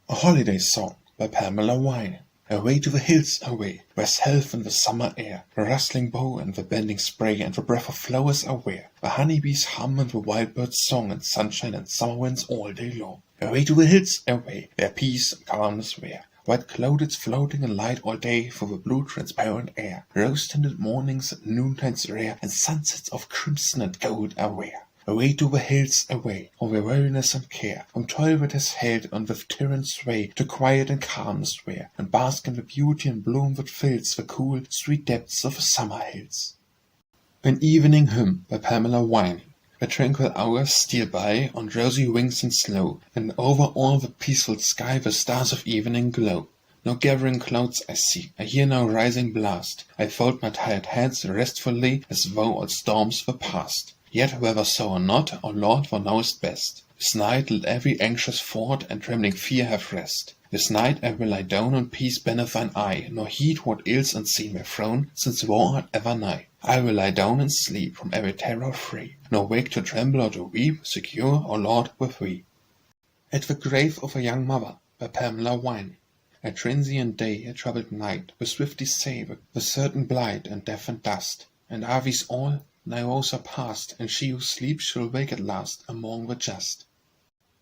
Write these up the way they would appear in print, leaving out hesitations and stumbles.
A Holiday Song by Pamela Wine. Away to the hills, away, where's health in the summer air, the rustling bough and the bending spray and the breath of flowers are where the honeybees hum and the wild birds song and sunshine and summer winds all day long. Away to the hills, away, where peace and calmness wear, white clouds floating in light all day through the blue transparent air, rose-tinted mornings and noontides rare, and sunsets of crimson and gold are where. Away to the hills, away, from the weariness and care, from toil that has held on with tyrant sway, to quiet and calmness where, and bask in the beauty and bloom that fills the cool, sweet depths of the summer hills. An Evening Hymn by Pamela Wine. The tranquil hours steal by on rosy wings and slow, and over all the peaceful sky the stars of evening glow. No gathering clouds I see, I hear no rising blast, I fold my tired hands restfully as though all storms were past. Yet whether so or not, O Lord, thou knowest best. This night let every anxious thought and trembling fear have rest. This night I will lie down on peace beneath thine eye, nor heed what ills unseen may frown, since thou art ever nigh. I will lie down and sleep, from every terror free, nor wake to tremble or to weep, secure, O Lord, with thee. At the Grave of a Young Mother by Pamela Wine. A transient day, a troubled night, will swiftly say with certain blight and death and dust. And are these all? Now those are past, and she who sleeps shall wake at last among the just.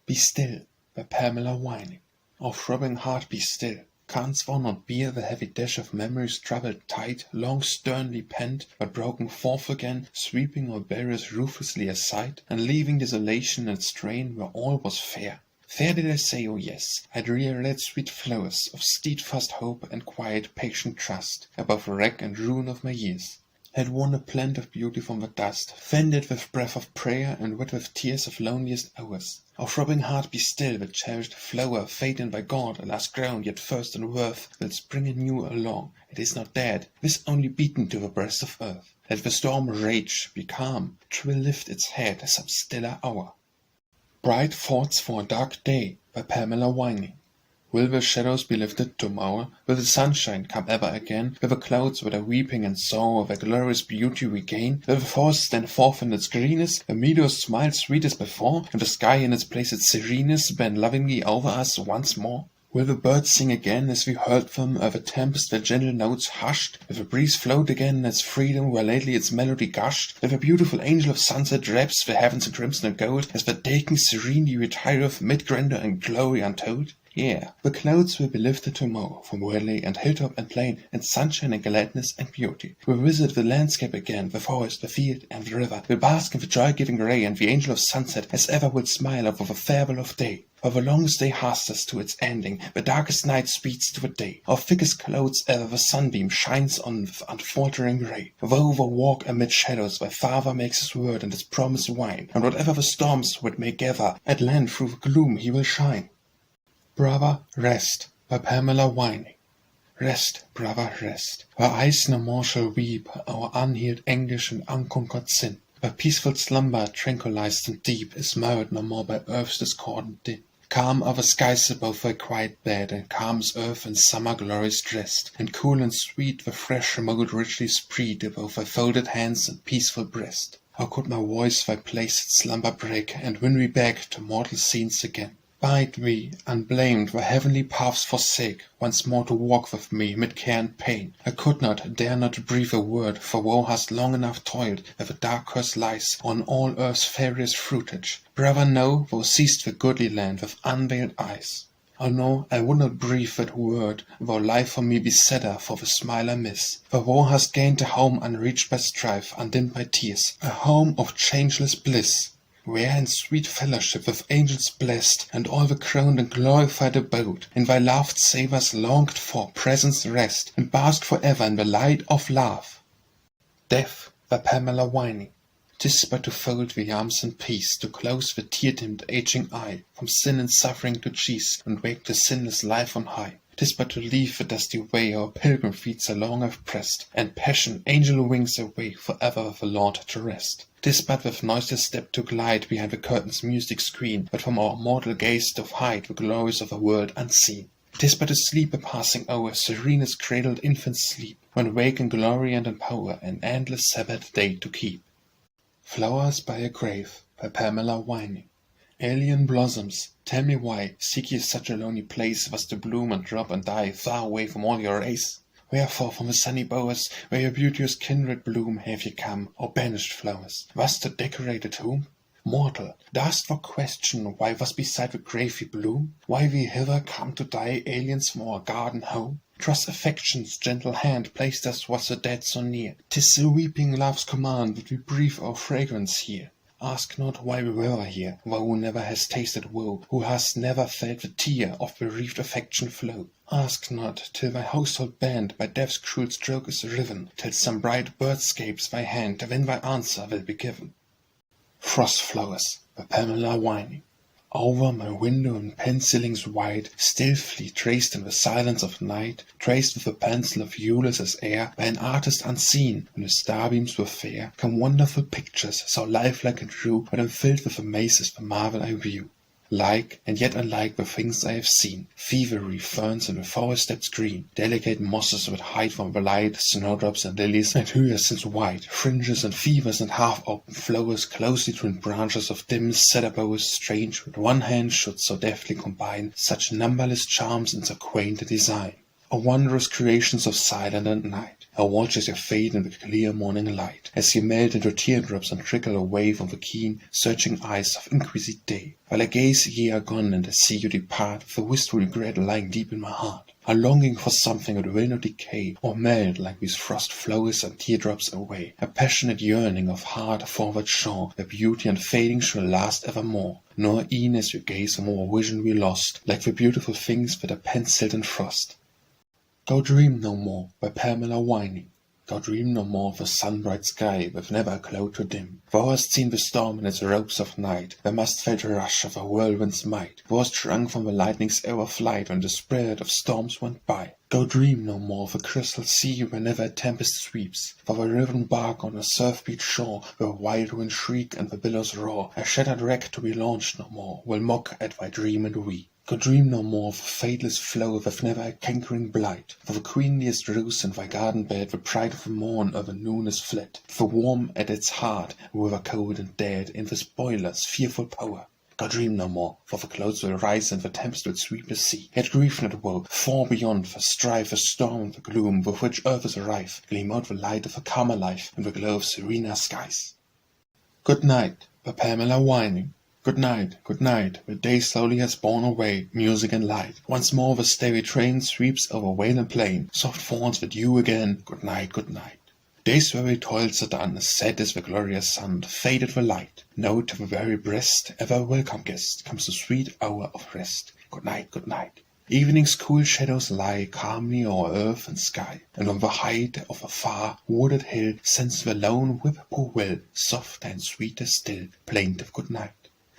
Be still, by Pamela Wine. O throbbing heart, be still. Canst thou not bear the heavy dash of memory's troubled tide, long sternly pent, but broken forth again, sweeping all barriers ruthlessly aside, and leaving desolation and strain where all was fair? Fair did I say, oh yes, I'd rear red sweet flowers of steadfast hope and quiet patient trust above the wreck and ruin of my years. Had won a plant of beauty from the dust, fended with breath of prayer and wet with tears of loneliest hours. O throbbing heart, be still, the cherished flower, fated by God, alas grown, yet first in worth, will spring anew along. It is not dead, it is only beaten to the breast of earth. Let the storm rage, be calm, 'twill lift its head some stiller hour. Bright Thoughts for a Dark Day by Pamela Wine. Will the shadows be lifted tomorrow? Will the sunshine come ever again? Will the clouds that are weeping and sorrow their glorious beauty regain? Will the forest stand forth in its greenness, the meadows smile sweet as before, and the sky in its placid sereness bend lovingly over us once more? Will the birds sing again as we heard them, o'er the tempest their gentle notes hushed? Will the breeze float again in its freedom where lately its melody gushed? Will the beautiful angel of sunset wraps the heavens in crimson and gold, as the day king serenely retireth mid grandeur and glory untold? Yeah, the clouds will be lifted tomorrow from valley and hilltop and plain, and sunshine and gladness and beauty. We'll visit the landscape again, the forest, the field, and the river. We'll bask in the joy-giving ray, and the angel of sunset as ever will smile over the farewell of day. For the longest day hastens to its ending, the darkest night speeds to the day. Of thickest clouds ever the sunbeam shines on with unfaltering ray. Though we walk amid shadows, thy Father makes his word and his promise wine, and whatever the storms would may gather, at length through the gloom he will shine. Brother, rest, by Pamela Wine. Rest, brother, rest. Our eyes no more shall weep our unhealed anguish and unconquered sin. Our peaceful slumber, tranquilized and deep, is marred no more by earth's discordant din. Calm are the skies above thy quiet bed, and calm is earth in summer glories dressed, and cool and sweet the fresh mold richly spread above thy folded hands and peaceful breast. How could my voice thy placid slumber break, and win me back to mortal scenes again? Bide thee, unblamed, the heavenly paths forsake, once more to walk with me mid care and pain. I could not, dare not breathe a word, for thou hast long enough toiled where the dark curse lies on all earth's fairest fruitage. Brother, know, thou seest the goodly land with unveiled eyes. Oh no, I would not breathe that word, though life for me be sadder for the smile I miss. For thou hast gained a home unreached by strife, undimmed by tears, a home of changeless bliss. Where in sweet fellowship with angels blessed, and all the crowned and glorified abode, in thy loved savours longed for presence rest, and basked for ever in the light of love. Death, by Pamela Wine. 'Tis but to fold the arms in peace, to close the tear-dimmed aging eye, from sin and suffering to cease, and wake the sinless life on high. 'Tis but to leave the dusty way our pilgrim feet so long have pressed, and passion, angel wings away, for ever with the Lord to rest. 'Tis but with noiseless step to glide behind the curtain's mystic screen, but from our mortal gaze to hide the glories of a world unseen. 'Tis but to sleep a passing hour, serene as cradled infants sleep, when wake in glory and in power, an endless Sabbath day to keep. Flowers by a Grave by Pamela Wine. Alien blossoms, tell me why seek ye such a lonely place, was to bloom and drop and die far away from all your race? Wherefore from the sunny bowers, where your beauteous kindred bloom, have ye come, O banished flowers, was to decorate a tomb? Mortal, dar'st thou question why was beside the grave we bloom? Why we hither come to die aliens from our garden home? 'Twas affection's gentle hand placed us was the dead so near. 'Tis the weeping love's command that we breathe our fragrance here. Ask not why we were here, thou who never hast tasted woe, who hast never felt the tear of bereaved affection flow. Ask not till thy household band by death's cruel stroke is riven, till some bright bird scapes thy hand, when thy answer will be given. Frost flowers, by Pamelia whining. Over my window in pencilings wide, stealthily traced in the silence of night, traced with the pencil of Ulysses' air, by an artist unseen, when the starbeams were fair, come wonderful pictures, so lifelike and true, but am filled with amazes the marvel I view. Like, and yet unlike the things I have seen, feathery ferns in the forest depths green, delicate mosses that hide from the light, snowdrops and lilies, and hyacinths white, fringes and fevers and half-open flowers, closely twinned branches of dim cedar boughs, strange that one hand should so deftly combine such numberless charms in so quaint a design. O wondrous creations of silent and night, how watch as ye fade in the clear morning light, as ye melt into teardrops and trickle away from the keen, searching eyes of inquisite day. While I gaze ye are gone and I see you depart, with a wistful regret lying deep in my heart, a longing for something that will not decay, or melt like these frost flowers and teardrops away, a passionate yearning of heart forward shore, where beauty and fading shall last evermore, nor e'en as you gaze from our vision we lost, like the beautiful things that are penciled in frost. Go dream no more, by Pamelia whining. Go dream no more of a sun-bright sky, with never a cloud to dim. Thou hast seen the storm in its ropes of night, thou must felt the rush of a whirlwind's might, thou hast shrunk from the lightning's ever flight, when the spirit of storms went by. Go dream no more of a crystal sea, where never a tempest sweeps, for the riven bark on a surf-beat shore, where wild wind shriek and the billows roar, a shattered wreck to be launched no more, will mock at thy dream and we. Go dream no more of a fadeless flow with never a cankering blight, for the queenliest rose in thy garden bed, the pride of the morn over noon is fled, for warm at its heart, river cold and dead, in the spoiler's fearful power. Go dream no more, for the clouds will rise and the tempest will sweep the sea, yet grieve not woe, far beyond the strife, the storm and the gloom, with which earth is rife, gleam out the light of a calmer life, and the glow of serener skies. Good night, by Pamelia whining. Good night, the day slowly has borne away, music and light. Once more the starry train sweeps over vale and plain, soft falls the dew again, good night, good night. Day's weary toils are done, set is the glorious sun, faded the light. Now to the very breast, ever welcome guest, comes the sweet hour of rest. Good night, good night. Evening's cool shadows lie calmly o'er earth and sky, and on the height of a far wooded hill sends the lone whippoorwill, soft and sweeter still, plaintive good night.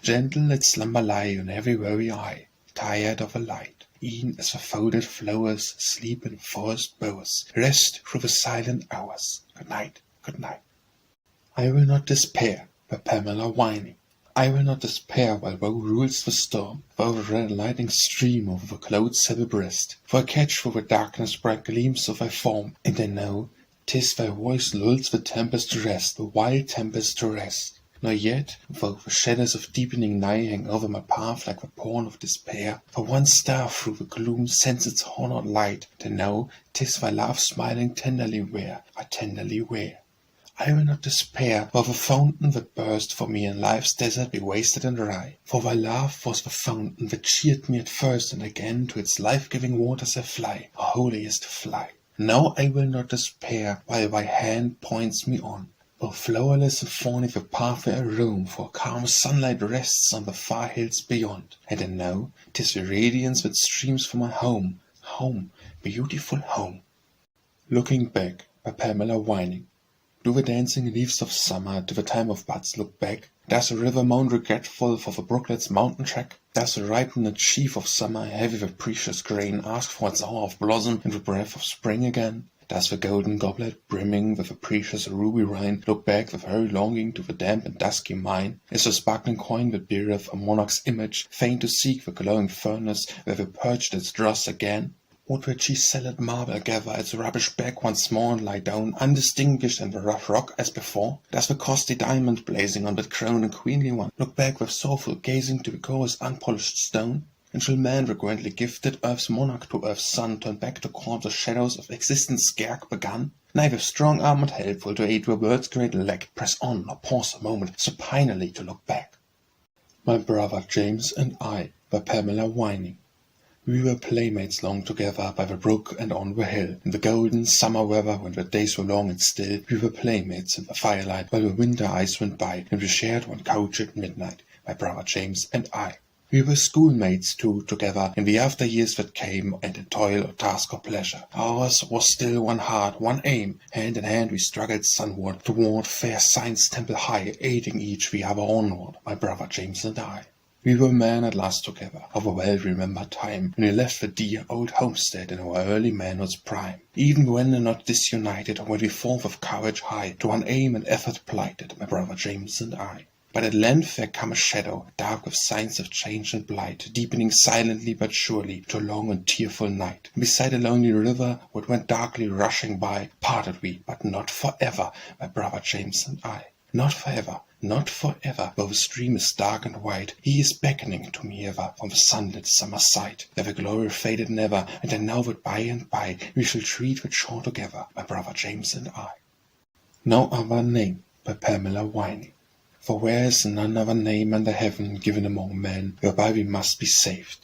Gentle its slumber lie on every weary eye, tired of the light, e'en as the folded flowers sleep in forest bowers, rest through the silent hours. Good night, good night. I will not despair, by Pamelia whining. I will not despair while thou rules the storm, while the red lightning stream over the clouds' heavy breast, for I catch through the darkness bright gleams of thy form, and I know 'tis thy voice lulls the tempest to rest, the wild tempest to rest. Nor yet, though the shadows of deepening night hang over my path like the pall of despair, for one star through the gloom sends its horned light, to know 'tis thy love smiling tenderly where, tenderly where. I will not despair, though the fountain that burst for me in life's desert be wasted and dry, for thy love was the fountain that cheered me at first, and again to its life-giving waters I fly, o holiest fly. Now I will not despair, while thy hand points me on. Though flowerless and thorny the pathway I roam, for calm sunlight rests on the far hills beyond, and I know 'tis the radiance that streams from my home, home, beautiful home. Looking back, by Pamelia whining. Do the dancing leaves of summer to the time of buds look back? Does the river moan regretful for the brooklet's mountain track? Does the ripened sheaf of summer, heavy with precious grain, ask for its hour of blossom and the breath of spring again? Does the golden goblet, brimming with a precious ruby wine, look back with very longing to the damp and dusky mine? Is the sparkling coin that beareth a monarch's image fain to seek the glowing furnace where they purged its dross again? Would we cheese-salad marble gather its rubbish back once more and lie down undistinguished in the rough rock as before? Does the costly diamond blazing on that crowned and queenly one look back with sorrowful gazing to the glorious unpolished stone? And shall man, the grandly gifted, earth's monarch to earth's son, turn back to calm the shadows of existence scarce begun? Nay, with strong arm and helpful to aid the world's great elect, press on, or pause a moment, supinely to look back. My brother James and I, by Pamelia whining. We were playmates long together by the brook and on the hill. In the golden summer weather, when the days were long and still, we were playmates in the firelight while the winter ice went by, and we shared one couch at midnight, my brother James and I. We were schoolmates too together in the after years that came, and in toil or task or pleasure. Ours was still one heart, one aim. Hand in hand we struggled sunward, toward fair science temple high, aiding each the other onward, my brother James and I. We were men at last together, of a well-remembered time, when we left the dear old homestead in our early manhood's prime. Even when not disunited, when we fought with courage high, to one aim and effort plighted, my brother James and I. But at length there come a shadow, dark with signs of change and blight, deepening silently but surely to a long and tearful night. And beside a lonely river, what went darkly rushing by, parted we, but not forever, my brother James and I. Not forever, not forever, though the stream is dark and wide, he is beckoning to me ever from the sunlit summer side. There the glory faded never, and I know that by and by we shall treat with shore together, my brother James and I. No other name, by Pamelia whining. For where is none other name under heaven given among men, whereby we must be saved?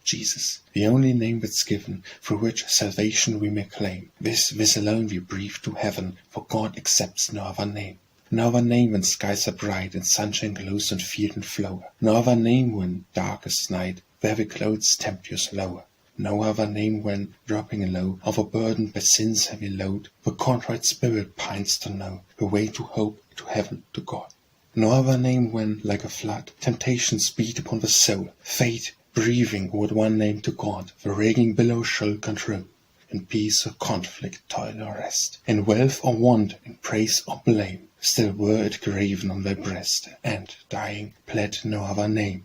Jesus, the only name that's given, through which salvation we may claim. This alone we breathe to heaven, for God accepts no other name. No other name when skies are bright and sunshine glows on field and flower. No other name when, darkest night, very clothes tempestuous lower. No other name when, dropping low, overburdened by sin's heavy load, the contrite spirit pines to know the way to hope, to heaven, to God. No other name when, like a flood, temptations beat upon the soul, fate, breathing with one name to God, the raging billow shall control. In peace or conflict, toil or rest, in wealth or want, in praise or blame, still were it graven on thy breast, and, dying, pled no other name.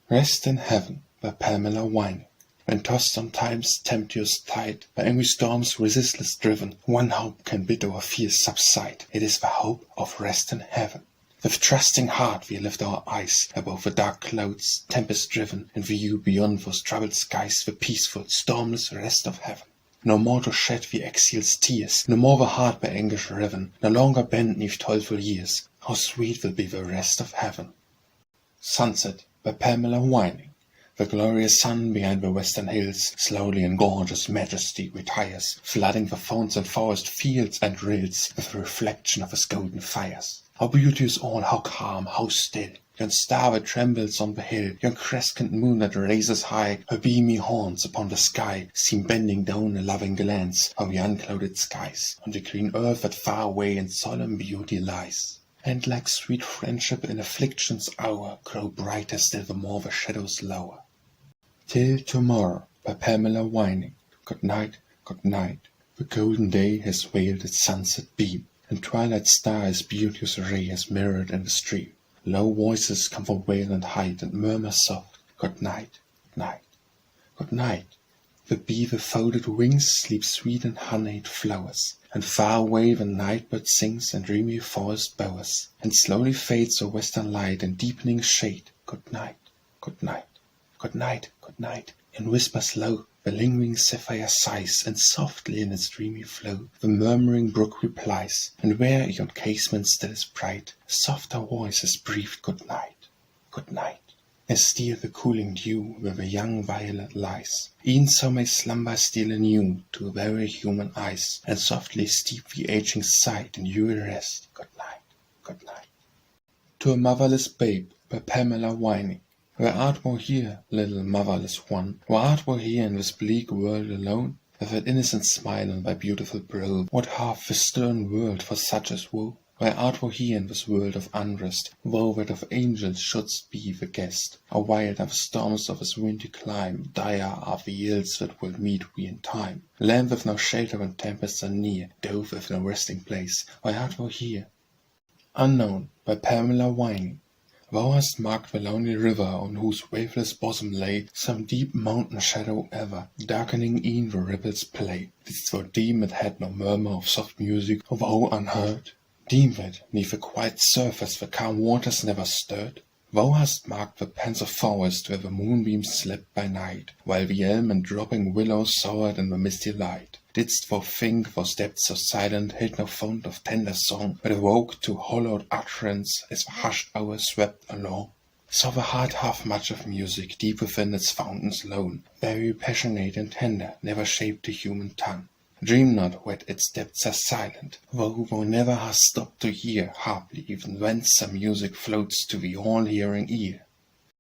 Rest in heaven, by Pamelia whining. When tossed on time's tempestuous tide, by angry storms resistless driven, one hope can bid our fears subside. It is the hope of rest in heaven. With trusting heart we lift our eyes above the dark clouds, tempest-driven, and view beyond those troubled skies the peaceful, stormless rest of heaven. No more to shed the exile's tears, no more the heart by anguish riven, no longer bent 'neath toilful years. How sweet will be the rest of heaven! Sunset, by Pamelia whining. The glorious sun behind the western hills slowly in gorgeous majesty retires, flooding the founts and forest fields and rills with the reflection of his golden fires. How beauteous all, how calm, how still! Yon star that trembles on the hill, yon crescent moon that raises high her beamy horns upon the sky, seem bending down a loving glance on the unclouded skies, on the green earth that far away in solemn beauty lies. And like sweet friendship in affliction's hour, grow brighter still the more the shadows lower. Till tomorrow, by Pamelia whining. Good night, good night. The golden day has veiled its sunset beam, and twilight star's beauteous ray has mirrored in the stream. Low voices come from vale and height, and murmur soft, Good night, good night, good night. The bee with folded wings sleeps sweet in honeyed flowers, and far away the night-bird sings in dreamy forest bowers, and slowly fades the western light in deepening shade. Good night, good night, good night, good night. In whispers low the lingering sapphire sighs, and softly in its dreamy flow the murmuring brook replies, and where yon casement still is bright, a softer voice has breathed good night, good night. As steal the cooling dew where the young violet lies, e'en so may slumber steal anew to very human eyes, and softly steep the aging sight in dewy rest. Good night, good night. To a Motherless Babe, by Pamelia whining. Where art thou here, little motherless one? Where art thou here in this bleak world alone? With that innocent smile on thy beautiful brow, what hath the stern world for such as woe? Where art thou here in this world of unrest, thou that of angels shouldst be the guest? How wild are the storms of this wintry clime, dire are the ills that will meet we in time. Land with no shelter when tempests are near, dove with no resting place, why art thou here? Unknown, by Pamelia whining. Thou hast marked the lonely river, on whose waveless bosom lay some deep mountain shadow ever, darkening e'en the ripples' play. Didst thou deem it had no murmur of soft music, thou unheard? Deem that, 'neath the quiet surface, the calm waters never stirred? Thou hast marked the pensive forest where the moonbeams slept by night, while the elm and dropping willows soared in the misty light. Didst thou think those depths so silent held no fount of tender song, but awoke to hollowed utterance as the hushed hours swept along? So the heart hath much of music deep within its fountains lone, very passionate and tender, never shaped the human tongue. Dream not that its depths are silent, though thou never hast stopped to hear, haply even whence some music floats to the all-hearing ear.